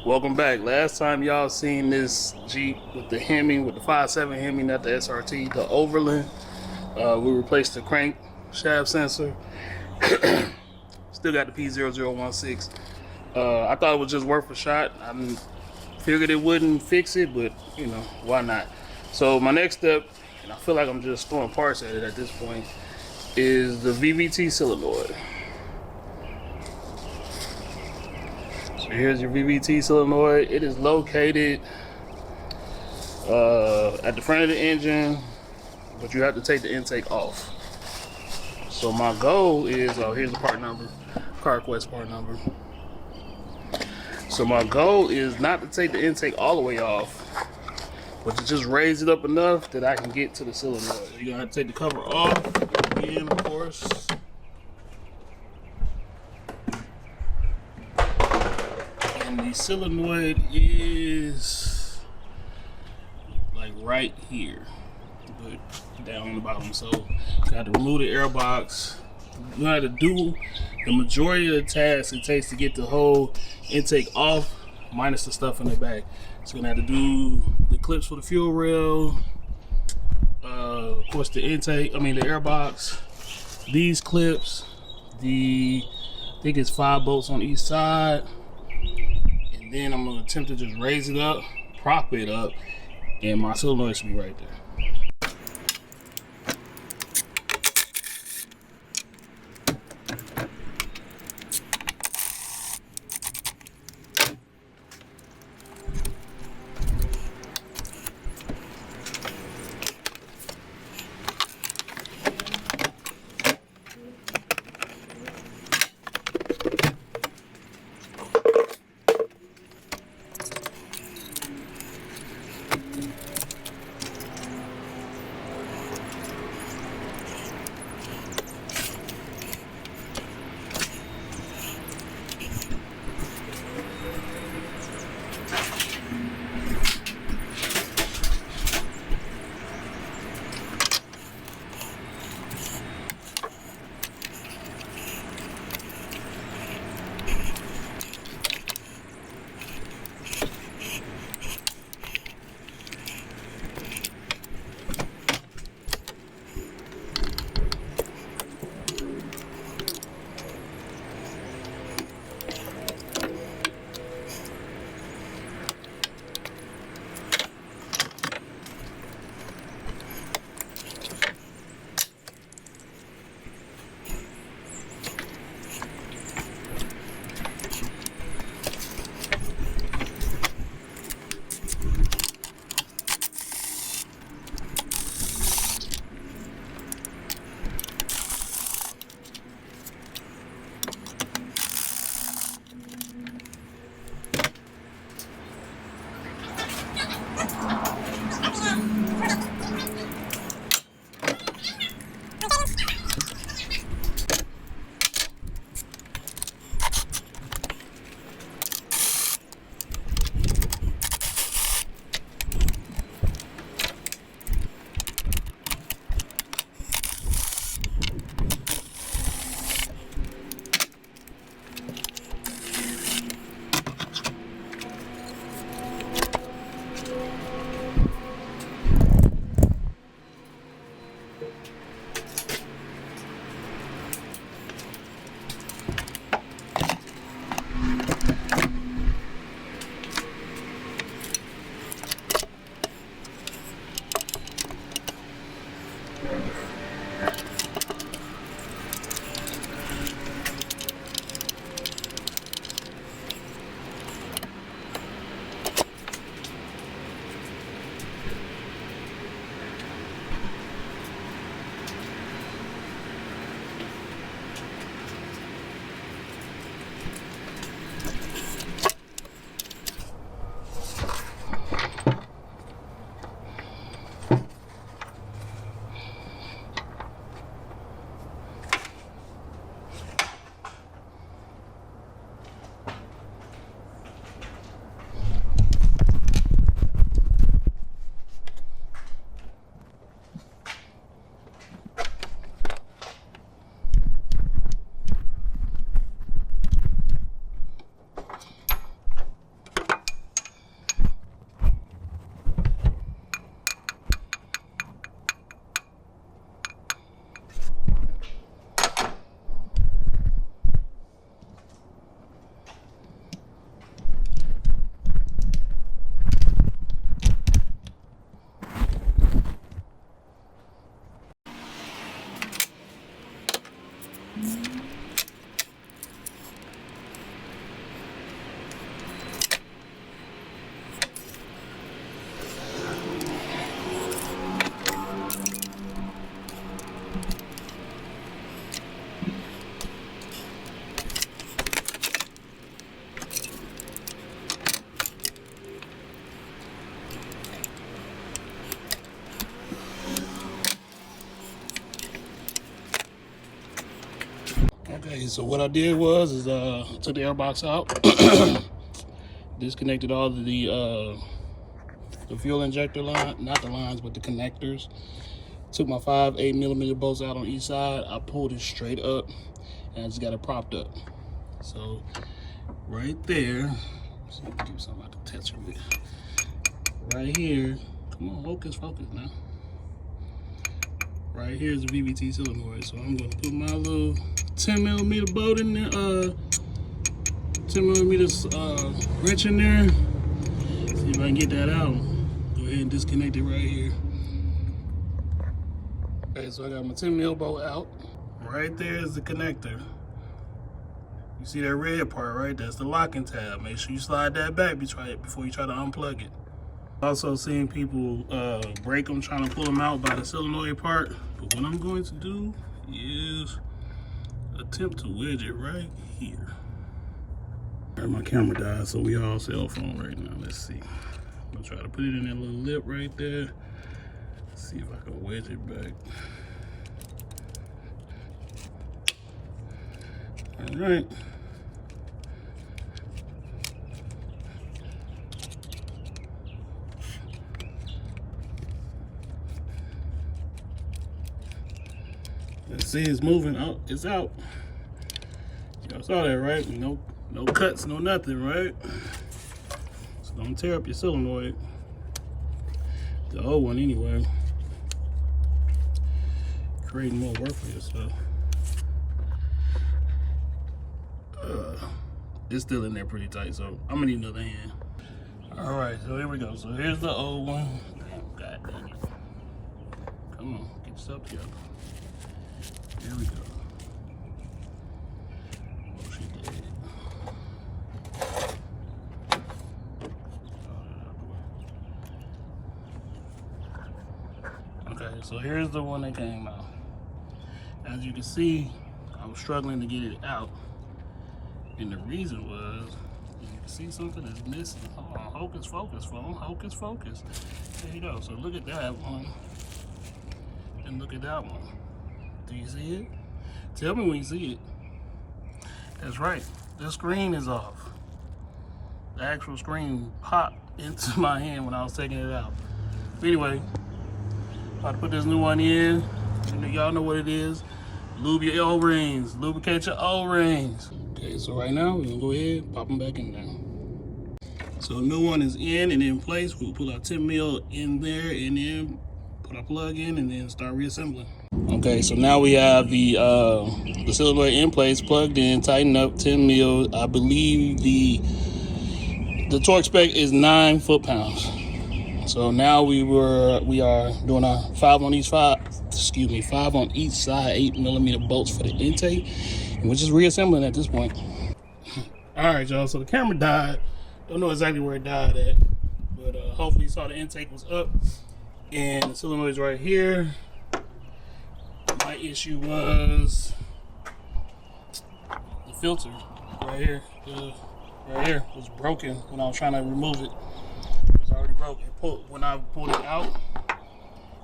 Welcome back. Last time y'all seen this Jeep with the Hemi, with the 5.7 Hemi, not the SRT, the Overland. We replaced the crankshaft sensor. Still got the P0016. I thought it was just worth a shot. I figured it wouldn't fix it, but you know, why not? So my next step, and I feel like I'm just throwing parts at it at this point, is the VVT Solenoid. So here's your VVT solenoid. It is located at the front of the engine, but you have to take the intake off. So my goal is, here's the part number, CarQuest part number. So my goal is not to take the intake all the way off, but to just raise it up enough that I can get to the solenoid. You're gonna have to take the cover off again, of course. And the solenoid is like right here, but down on the bottom. So got to remove the air box. You have to do the majority of the tasks it takes to get the whole intake off, minus the stuff in the back. So you're gonna have to do the clips for the fuel rail, of course the the air box, these clips, I think it's 5 bolts on each side, and then I'm gonna attempt to just raise it up, prop it up, and my solenoid should be right there. Okay, so what I did was took the air box out, disconnected all of the fuel injector line, not the lines, but the connectors. Took my 5.8mm bolts out on each side. I pulled it straight up, and I just got it propped up. So right there, so I can give something I can touch with. Right here, come on, focus now. Right here is the VVT solenoid. So I'm gonna put my little 10mm bolt in there, 10mm wrench in there. See if I can get that out. Go ahead and disconnect it right here. Okay, so I got my 10mm bolt out. Right there is the connector. You see that red part, right? That's the locking tab. Make sure you slide that back before you try to unplug it. Also seen people break them trying to pull them out by the solenoid part. But what I'm going to do is attempt to wedge it right here. All right, my camera died, so we all cell phone right now. Let's see. I'm gonna try to put it in that little lip right there. See if I can wedge it back. All right. Let's see, it's moving. Oh, it's out. Y'all saw that, right? No cuts, no nothing, right? So don't tear up your solenoid. The old one, anyway. Creating more work for yourself. It's still in there pretty tight, so I'm gonna need another hand. All right, so here we go. So here's the old one. Damn, God dang it. Come on, get yourself together. Here we go. Oh, she did. Okay, so here's the one that came out. As you can see, I was struggling to get it out. And the reason was, you can see something is missing. Hold on, hocus focus, phone, hocus focus. There you go. So look at that one, and look at that one. Do you see it? Tell me when you see it. That's right, the screen is off. The actual screen popped into my hand when I was taking it out. But anyway, about to put this new one in. Y'all know what it is. Lube your O-rings, lubricate your O-rings. Okay, so right now we're gonna go ahead and pop them back in there. So the new one is in and in place. We'll put our 10mm in there and then put our plug in and then start reassembling. Okay, so now we have the solenoid in place, plugged in, tightened up, 10mm. I believe the torque spec is 9 foot-pounds. So now we are doing our 5 on each side, 8mm bolts for the intake, and we're just reassembling at this point. All right, y'all, so the camera died. Don't know exactly where it died at, but hopefully you saw the intake was up and the solenoid's right here. My issue was the filter right here. Right here was broken when I was trying to remove it. It was already broken. When I pulled it out,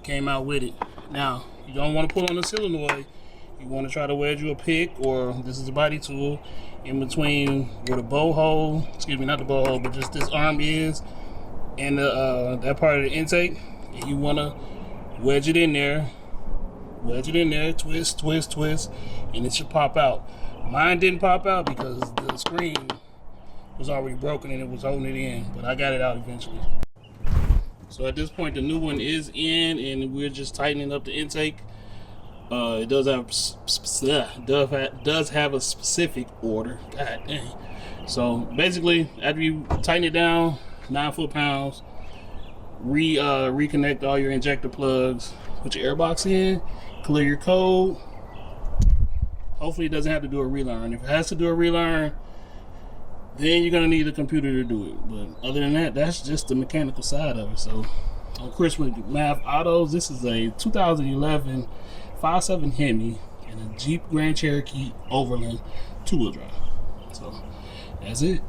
came out with it. Now, you don't want to pull on the solenoid. You want to try to wedge you a pick, or this is a body tool, in between where the bow hole, excuse me, not the bow hole, but just this arm is, and that part of the intake. And you want to wedge it in there, twist, and it should pop out. Mine didn't pop out because the screen was already broken and it was holding it in, but I got it out eventually. So at this point, the new one is in, and we're just tightening up the intake. It does have a specific order. God dang. So basically, after you tighten it down, 9 foot-pounds, reconnect all your injector plugs, put your air box in, clear your code. Hopefully it doesn't have to do a relearn. If it has to do a relearn, then you're gonna need a computer to do it. But other than that, that's just the mechanical side of it. So on Chris with Math Autos, this is a 2011 5.7 Hemi and a Jeep Grand Cherokee Overland 2-wheel drive. So that's it.